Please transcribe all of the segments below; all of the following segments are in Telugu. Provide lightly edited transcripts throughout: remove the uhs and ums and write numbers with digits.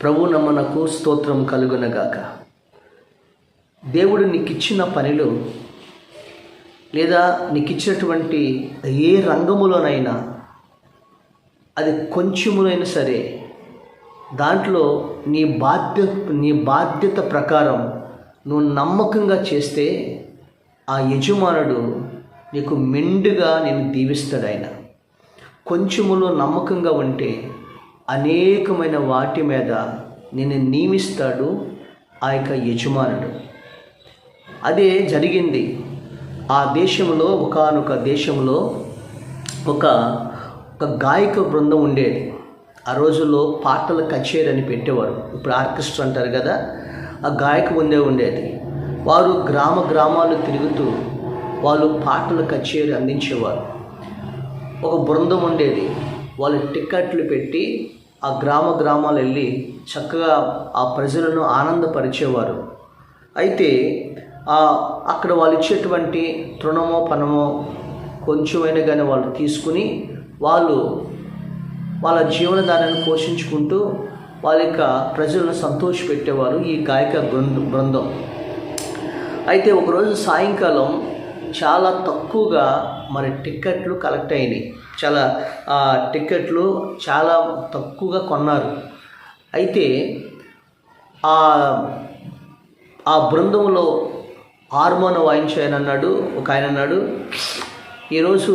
ప్రభు నమ్మనకు స్తోత్రం కలుగునగాక. దేవుడు నీకు ఇచ్చిన పనిలో లేదా నీకు ఇచ్చినటువంటి ఏ రంగములోనైనా అది కొంచెములైనా సరే దాంట్లో నీ బాధ్యత ప్రకారం నువ్వు నమ్మకంగా చేస్తే ఆ యజమానుడు నీకు మెండుగా నేను దీవిస్తాడు. ఆయన కొంచెములో నమ్మకంగా ఉంటే అనేకమైన వాటి మీద నేను నియమిస్తాడు ఆ యొక్క యజమానుడు. అదే జరిగింది. ఆ దేశంలో ఒకానొక దేశంలో ఒక గాయక బృందం ఉండేది. ఆ రోజుల్లో పాటల కచేరీ అని పెట్టేవారు. ఇప్పుడు ఆర్కెస్ట్రా అంటారు కదా, ఆ గాయక ఉండేది. వారు గ్రామాలు తిరుగుతూ వాళ్ళు పాటల కచేరీ అందించేవారు. ఒక బృందం ఉండేది. వాళ్ళు టికెట్లు పెట్టి ఆ గ్రామాలు వెళ్ళి చక్కగా ఆ ప్రజలను ఆనందపరిచేవారు. అయితే అక్కడ వాళ్ళు ఇచ్చేటువంటి తృణమో పనమో కొంచెమైనా కానీ వాళ్ళు తీసుకుని వాళ్ళ జీవనధారాన్ని పోషించుకుంటూ వాళ్ళ యొక్క ప్రజలను సంతోషపెట్టేవారు ఈ గాయక బృందం. అయితే ఒకరోజు సాయంకాలం చాలా తక్కువగా టిక్కెట్లు కలెక్ట్ అయినాయి. టిక్కెట్లు చాలా తక్కువగా కొన్నారు. అయితే ఆ బృందంలో హార్మోన్ వాయించాయనన్నాడు ఒక ఆయన. అన్నాడు, ఈరోజు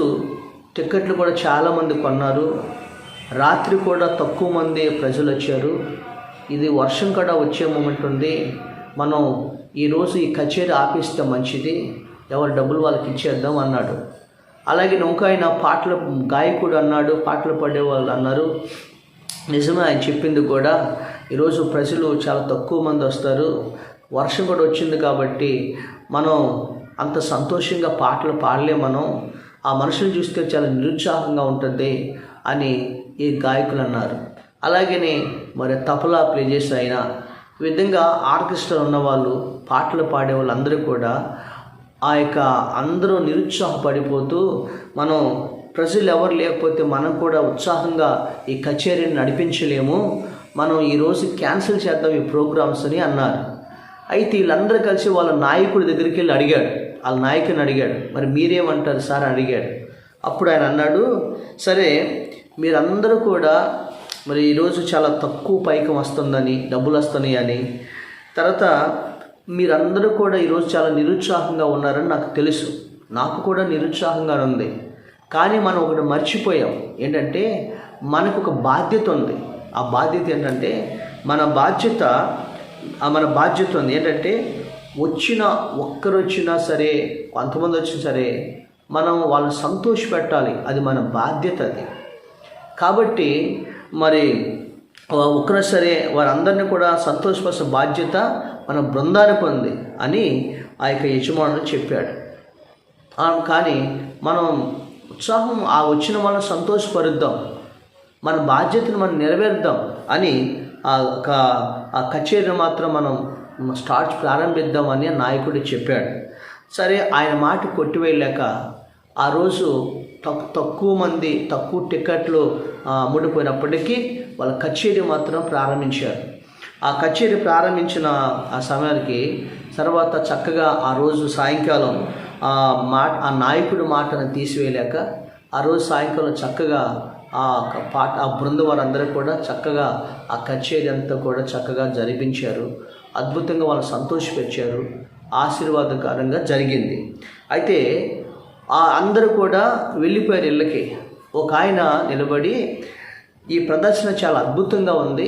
టిక్కెట్లు కూడా చాలామంది కొన్నారు, రాత్రి కూడా తక్కువ మంది ప్రజలు వచ్చారు, ఇది వర్షం కూడా వచ్చే మూమెంట్ ఉంది, మనం ఈరోజు ఈ కచేరీ ఆపిస్తే మంచిది, ఎవరి డబ్బులు వాళ్ళకి ఇచ్చేద్దాం అన్నాడు. అలాగే ఇంకా ఆయన గాయకుడు అన్నాడు, పాటలు పాడేవాళ్ళు అన్నారు, నిజమే ఆయన చెప్పింది కూడా, ఈరోజు ప్రజలు చాలా తక్కువ మంది వస్తారు, వర్షం కూడా వచ్చింది కాబట్టి మనం అంత సంతోషంగా పాటలు పాడలే, మనం ఆ మనుషులు చూస్తే చాలా నిరుత్సాహంగా ఉంటుంది అని ఈ గాయకులు అన్నారు. అలాగనే తబలా ప్లే చేసి అయినా ఈ విధంగా ఆర్కెస్ట్రా ఉన్నవాళ్ళు పాటలు పాడేవాళ్ళు అందరూ కూడా అందరూ నిరుత్సాహపడిపోతూ మనం ప్రజలు ఎవరు లేకపోతే మనం కూడా ఉత్సాహంగా ఈ కచేరీని నడిపించలేము, మనం ఈరోజు క్యాన్సిల్ చేద్దాం ఈ ప్రోగ్రామ్స్ అని అన్నారు. అయితే వీళ్ళందరూ కలిసి వాళ్ళ నాయకుడి దగ్గరికి వెళ్ళి అడిగాడు, వాళ్ళ నాయకుని అడిగాడు, మరి మీరేమంటారు సార్ అని అడిగాడు. అప్పుడు ఆయన అన్నాడు, సరే మీరందరూ కూడా ఈరోజు చాలా తక్కువ పైకం వస్తుందని, డబ్బులు వస్తున్నాయి అని, తర్వాత మీరందరూ కూడా ఈరోజు చాలా నిరుత్సాహంగా ఉన్నారని నాకు తెలుసు, నాకు కూడా నిరుత్సాహంగా ఉంది. కానీ మనం ఒకటి మర్చిపోయాం, ఏంటంటే మనకు ఒక బాధ్యత ఉంది. ఆ బాధ్యత ఏంటంటే మన బాధ్యత ఉంది ఏంటంటే ఒక్కరు వచ్చినా సరే, కొంతమంది వచ్చినా సరే, మనం వాళ్ళని సంతోషపెట్టాలి, అది మన బాధ్యత. అది కాబట్టి ఒక్కరు సరే వారందరినీ కూడా సంతోషపరిచే బాధ్యత మన బృందానికి ఉంది అని ఆ యొక్క యజమానుడు చెప్పాడు. కానీ మనం ఉత్సాహం వచ్చిన వాళ్ళని సంతోషపరుద్దాం, మన బాధ్యతను మనం నెరవేర్దాం అని ఆ కచేరీని మాత్రం మనం ప్రారంభిద్దాం అని నాయకుడు చెప్పాడు. సరే ఆయన మాట కొట్టివేయలేక ఆ రోజు తక్కువ టికెట్లు అమ్ముడిపోయినప్పటికీ వాళ్ళ కచేరీ మాత్రం ప్రారంభించారు. ఆ కచేరీ ప్రారంభించిన ఆ సమయానికి తర్వాత చక్కగా ఆ రోజు సాయంకాలం ఆ నాయకుడి మాటను తీసివేయలేక ఆ రోజు సాయంకాలం చక్కగా ఆ బృందం వారందరూ కూడా చక్కగా ఆ కచేరీ అంతా కూడా చక్కగా జరిపించారు. అద్భుతంగా వాళ్ళు సంతోషపెట్టారు, ఆశీర్వాదకరంగా జరిగింది. అయితే అందరూ కూడా వెళ్ళిపోయారు ఇళ్ళకి. ఒక ఆయన నిలబడి ఈ ప్రదర్శన చాలా అద్భుతంగా ఉంది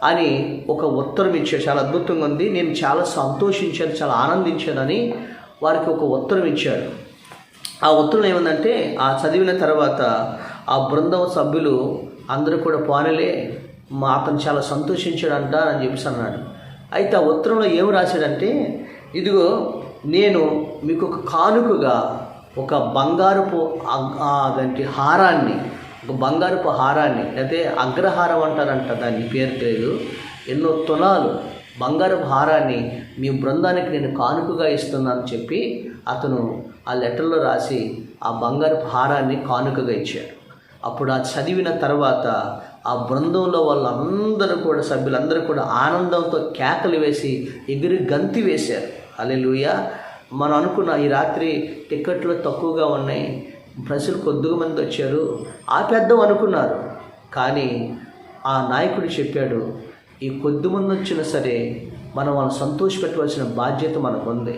అని ఒక ఉత్తరం ఇచ్చాడు. చాలా అద్భుతంగా ఉంది, నేను చాలా సంతోషించాను, చాలా ఆనందించానని వారికి ఒక ఉత్తరం ఇచ్చాడు. ఆ ఉత్తరం ఏముందంటే, ఆ చదివిన తర్వాత ఆ బృందం సభ్యులు అందరూ కూడా పోనలే, అతను చాలా సంతోషించాడంట అని చెప్పేసి అన్నాడు. అయితే ఆ ఉత్తరంలో ఏమి రాశాడంటే, ఇదిగో నేను మీకు ఒక కానుకగా ఒక బంగారపు హారాన్ని, లేకపోతే అగ్రహారం అంటారంట, దాని పేరు తెలియదు, ఎన్నో తులాలు బంగారపు హారాన్ని మీ బృందానికి నేను కానుకగా ఇస్తున్నానని చెప్పి అతను ఆ లెటర్లో రాసి ఆ బంగారపు హారాన్ని కానుకగా ఇచ్చాడు. అప్పుడు ఆ చదివిన తర్వాత ఆ బృందంలో వాళ్ళందరూ కూడా సభ్యులందరూ కూడా ఆనందంతో కేకలు వేసి ఎగిరి గంతి వేశారు. హల్లెలూయా. మనం అనుకున్న ఈ రాత్రి టిక్కెట్లు తక్కువగా ఉన్నాయి, ప్రజలు కొద్దిగా మంది వచ్చారు, ఆపేద్దాం అనుకున్నారు. కానీ ఆ నాయకుడు చెప్పాడు, ఈ కొద్ది మంది వచ్చినా సరే మనం వాళ్ళని సంతోషపెట్టవలసిన బాధ్యత మనకు ఉంది.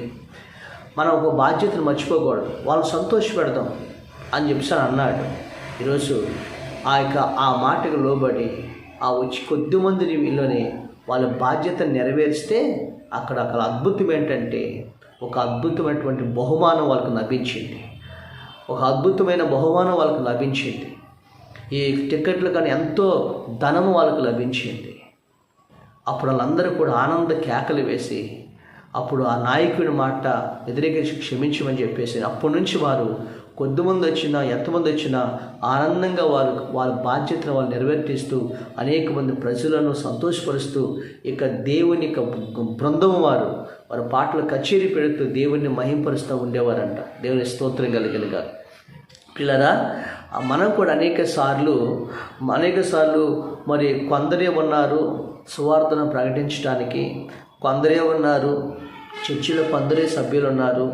మనం ఒక బాధ్యతను మర్చిపోకూడదు, వాళ్ళని సంతోషపెడదాం అని చెప్పేసి అన్నాడు. ఈరోజు ఆ మాటకు లోబడి ఆ వచ్చి కొద్ది మందిని వీళ్ళని వాళ్ళ బాధ్యతను నెరవేరిస్తే అక్కడ అద్భుతం ఏంటంటే ఒక అద్భుతమైనటువంటి బహుమానం వాళ్ళకు లభించింది. ఒక అద్భుతమైన బహుమానం వాళ్ళకు లభించింది. ఈ టికెట్లు కానీ ఎంతో ధనము వాళ్ళకు లభించింది. అప్పుడు వాళ్ళందరూ కూడా ఆనంద కేకలు వేసి అప్పుడు ఆ నాయకుడి మాట వ్యతిరేకించి క్షమించమని చెప్పేసి అప్పటి నుంచి వారు కొద్దిమంది వచ్చినా ఎంతమంది వచ్చినా ఆనందంగా వాళ్ళ బాధ్యతను వాళ్ళు నెరవేర్తిస్తూ అనేక మంది ప్రజలను సంతోషపరుస్తూ ఇక దేవుని బృందం వారు పాటలు కచేరీ పెడుతూ దేవుణ్ణి మహింపరుస్తూ ఉండేవారంట. దేవుని స్తోత్రం కలిగినగా. పిల్లరా, మనం కూడా అనేక సార్లు మరి కొందరే ఉన్నారు సువార్తను ప్రకటించడానికి, కొందరే ఉన్నారు చర్చిలో, కొందరే సభ్యులు ఉన్నారు.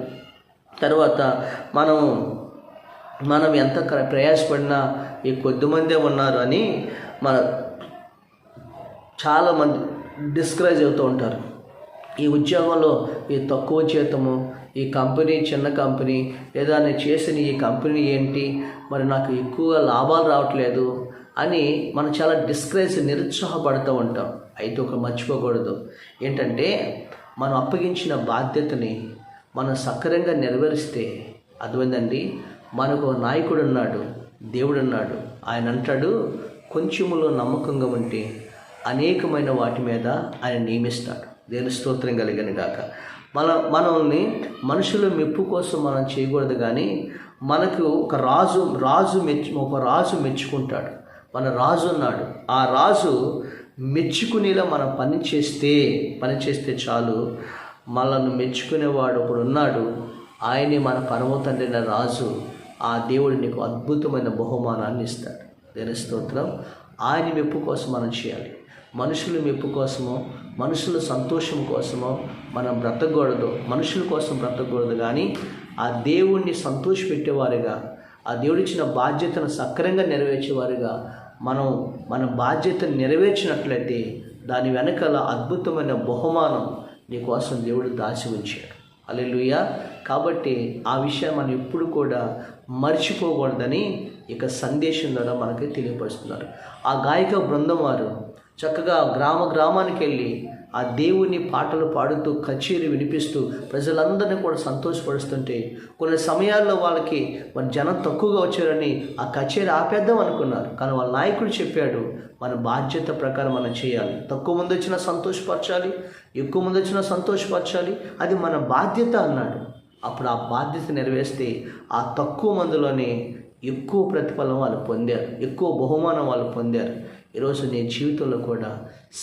తర్వాత మనం ఎంత ప్రయాసపడినా ఈ కొద్దిమందే ఉన్నారు అని చాలామంది డిస్కరేజ్ అవుతూ ఉంటారు. ఈ ఉద్యోగంలో ఈ తక్కువ జీతము, ఈ కంపెనీ చిన్న కంపెనీ, లేదా నేను చేసిన ఈ కంపెనీ ఏంటి, మరి నాకు ఎక్కువ లాభాలు రావట్లేదు అని మనం చాలా నిరుత్సాహపడుతూ ఉంటాం. అయితే ఒక మర్చిపోకూడదు ఏంటంటే మనం అప్పగించిన బాధ్యతని మనం సక్రమంగా నెరవేరిస్తే అర్థమైందండి. మనకు నాయకుడు ఉన్నాడు, దేవుడు ఉన్నాడు. ఆయన అంటాడు, కొంచెములో నమ్మకంగా ఉంటే అనేకమైన వాటి మీద ఆయన నియమిస్తాడు. దేవుని స్తోత్రం కలిగను గాక. మనల్ని మనుషుల మెప్పు కోసం మనం చేయకూడదు, కానీ మనకు ఒక రాజు మెచ్చుకుంటాడు. మన రాజు ఉన్నాడు. ఆ రాజు మెచ్చుకునేలా మనం పని చేస్తే చాలు. మనల్ని మెచ్చుకునేవాడు ఒకడు ఉన్నాడు. ఆయనే మన పరమ తండ్రి అయిన రాజు. ఆ దేవుడు నీకు అద్భుతమైన బహుమానాన్ని ఇస్తాడు. దేవుని స్తోత్రం. ఆయన మెప్పు కోసం మనం చేయాలి. మనుషుల మెప్పు కోసమో మనుషుల సంతోషం కోసమో మనం బ్రతకూడదు, మనుషుల కోసం బ్రతకూడదు. కానీ ఆ దేవుణ్ణి సంతోషపెట్టేవారుగా, ఆ దేవుడిచ్చిన బాధ్యతను సక్రమంగా నెరవేర్చేవారుగా మన బాధ్యతను నెరవేర్చినట్లయితే దాని వెనకాల అద్భుతమైన బహుమానం నీకోసం దేవుడు దాచి ఉంచాడు. హల్లెలూయా. కాబట్టి ఆ విషయం మనం ఎప్పుడు కూడా మర్చిపోకూడదని ఇక సందేశం ద్వారా మనకి తెలియపరుస్తున్నారు. ఆ గాయక బృందం వారు చక్కగా గ్రామానికి వెళ్ళి ఆ దేవుని పాటలు పాడుతూ కచేరీ వినిపిస్తూ ప్రజలందరినీ కూడా సంతోషపరుస్తుంటే కొన్ని సమయాల్లో వాళ్ళకి మన జనం తక్కువగా వచ్చారని ఆ కచేరీ ఆపేద్దాం అనుకున్నారు. కానీ వాళ్ళ నాయకుడు చెప్పాడు, మన బాధ్యత ప్రకారం మనం చేయాలి. తక్కువ మంది వచ్చినా సంతోషపరచాలి, ఎక్కువ మంది వచ్చినా సంతోషపరచాలి, అది మన బాధ్యత అన్నాడు. అప్పుడు ఆ బాధ్యత నెరవేరిస్తే ఆ తక్కువ మందిలోనే ఎక్కువ ప్రతిఫలం వాళ్ళు పొందారు, ఎక్కువ బహుమానం వాళ్ళు పొందారు. ఈరోజు నీ జీవితంలో కూడా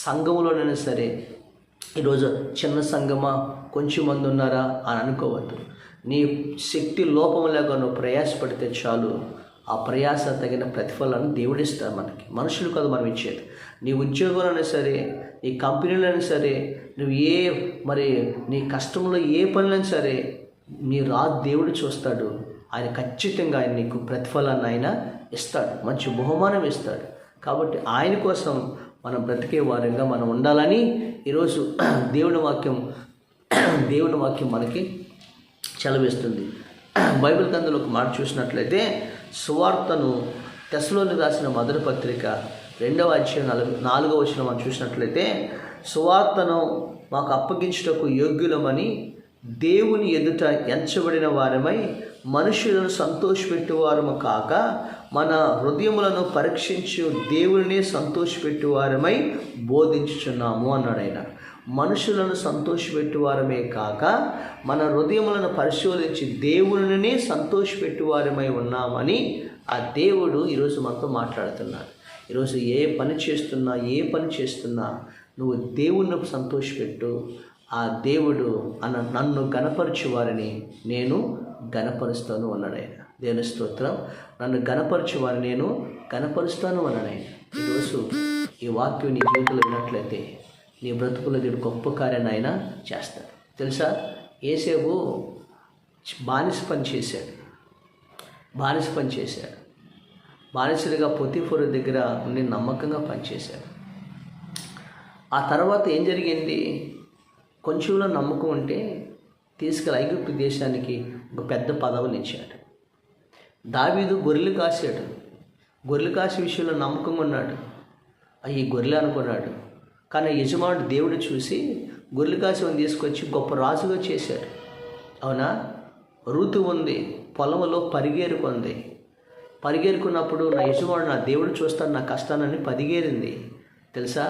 సంఘంలోనైనా సరే, ఈరోజు చిన్న సంఘమా, కొంచెం మంది ఉన్నారా అని అనుకోవద్దు. నీ శక్తి లోపం లేక నువ్వు ప్రయాసపడితే చాలు, ఆ ప్రయాస తగిన ప్రతిఫలాన్ని దేవుడిస్తాడు మనకి. మనుషులు కాదు మనం ఇచ్చేది. నీ ఉద్యోగంలోనే సరే, నీ కంపెనీలోనే సరే, నువ్వు నీ కష్టంలో ఏ పనులైనా సరే నీ దేవుడు చూస్తాడు. ఆయన ఖచ్చితంగా ఆయన నీకు ప్రతిఫలాన్ని ఆయన ఇస్తాడు, మంచి బహుమానం ఇస్తాడు. కాబట్టి ఆయన కోసం మనం బ్రతికే వారంగా మనం ఉండాలని ఈరోజు దేవుని వాక్యం మనకి చలవిస్తుంది. బైబిల్ గ్రంథంలో ఒక మాట చూసినట్లయితే, సువార్తను తెస్సలోనికి రాసిన మొదటి పత్రిక 2వ అధ్యాయం 4వ వచనం మనం చూసినట్లయితే, సువార్తను మాకు అప్పగించుటకు యోగ్యులమని దేవుని ఎదుట ఎంచబడిన వారమై మనుషులను సంతోషపెట్టువారము కాక మన హృదయములను పరీక్షించు దేవుని సంతోషపెట్టువారమై బోధించుచున్నాము అన్నాడు ఆయన. మనుషులను సంతోషపెట్టువారమే కాక మన హృదయములను పరిశోధించి దేవుని సంతోషపెట్టువారమై ఉన్నామని ఆ దేవుడు ఈరోజు మనతో మాట్లాడుతున్నాడు. ఈరోజు ఏ పని చేస్తున్నా నువ్వు దేవుణ్ణి సంతోషపెట్టు. ఆ దేవుడు నన్ను గణపరచువారిని నేను గణపరుస్తాను అన్నాడు ఆయన. దేవుని స్తోత్రం. నన్ను గణపరచువారిని నేను గణపరుస్తాను అన్నాడు ఆయన. ఈరోజు ఈ వాక్యం నీ జీవితంలో విన్నట్లయితే నీ బ్రతుకులో దేవుడు గొప్ప కార్యాన్ని ఆయన చేస్తాడు. తెలుసా, యేసేపు బానిస పని చేశాడు. బానిసలుగా పొతీఫరు దగ్గర ఉండి నమ్మకంగా పనిచేశాడు. ఆ తర్వాత ఏం జరిగింది? కొంచెంలో నమ్మకం ఉంటే తీసుకెళ్ళి ఐగుప్తు దేశానికి ఒక పెద్ద పదవిని ఇచ్చాడు. దావీదు గొర్రెలు కాశాడు. గొర్రెలు కాసే విషయంలో నమ్మకంగా ఉన్నాడు. ఈ గొర్రెలు అనుకున్నాడు. కానీ యజమానుడు దేవుడు చూసి గొర్రెలు కాసేవని తీసుకొచ్చి గొప్ప రాజుగా చేశాడు. అవునా? ఋతు ఉంది, పొలంలో పరిగేరుకున్నప్పుడు నా యజమానుడు, నా దేవుడు చూస్తాడు నా కష్టాన్ని పరిగేరింది. తెలుసా,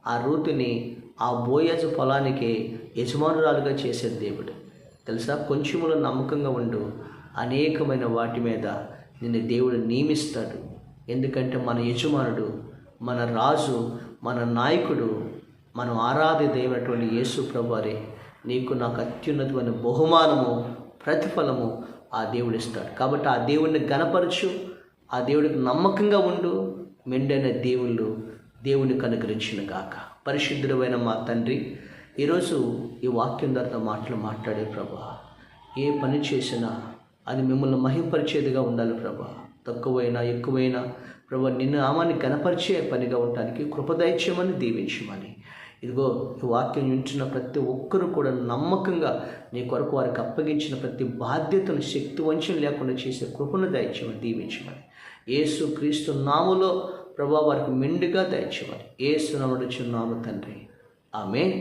ఆ ఋతుని ఆ బోయజు పొలానికి యజమానురాలుగా చేసేది దేవుడు. తెలుసా, కొంచెములో నమ్మకంగా ఉండు, అనేకమైన వాటి మీద నిన్ను దేవుడు నియమిస్తాడు. ఎందుకంటే మన యజమానుడు, మన రాజు, మన నాయకుడు, మనం ఆరాధ్య దేవుడైనటువంటి యేసు ప్రభువారే నీకు నాకు అత్యున్నతమైన బహుమానము, ప్రతిఫలము ఆ దేవుడు ఇస్తాడు. కాబట్టి ఆ దేవుడిని గణపరచు, ఆ దేవుడికి నమ్మకంగా ఉండు. మెండైన దేవునికి అనుగ్రహించిన గాక. పరిశుద్ధుడైన మా తండ్రి, ఈరోజు ఈ వాక్యం ద్వారా మాట్లాడే ప్రభా, ఏ పని చేసినా అది మిమ్మల్ని మహింపరిచేదిగా ఉండాలి ప్రభా. తక్కువైనా ఎక్కువైనా ప్రభా, నిన్ను నామాన్ని గణపరిచే పనిగా ఉండటానికి కృపదైత్యమని దీవించమని, ఇదిగో ఈ వాక్యం వింటున్న ప్రతి ఒక్కరూ కూడా నమ్మకంగా నీ కొరకు వారికి అప్పగించిన ప్రతి బాధ్యతను శక్తి వంచన లేకుండా చేసే కృపను దయచేయమని దీవించమని, యేసు క్రీస్తు నామములో ప్రభా వారికి మెండుగా దయచేయమని యేసు నామములో చున్నాము తండ్రి. ఆమేన్.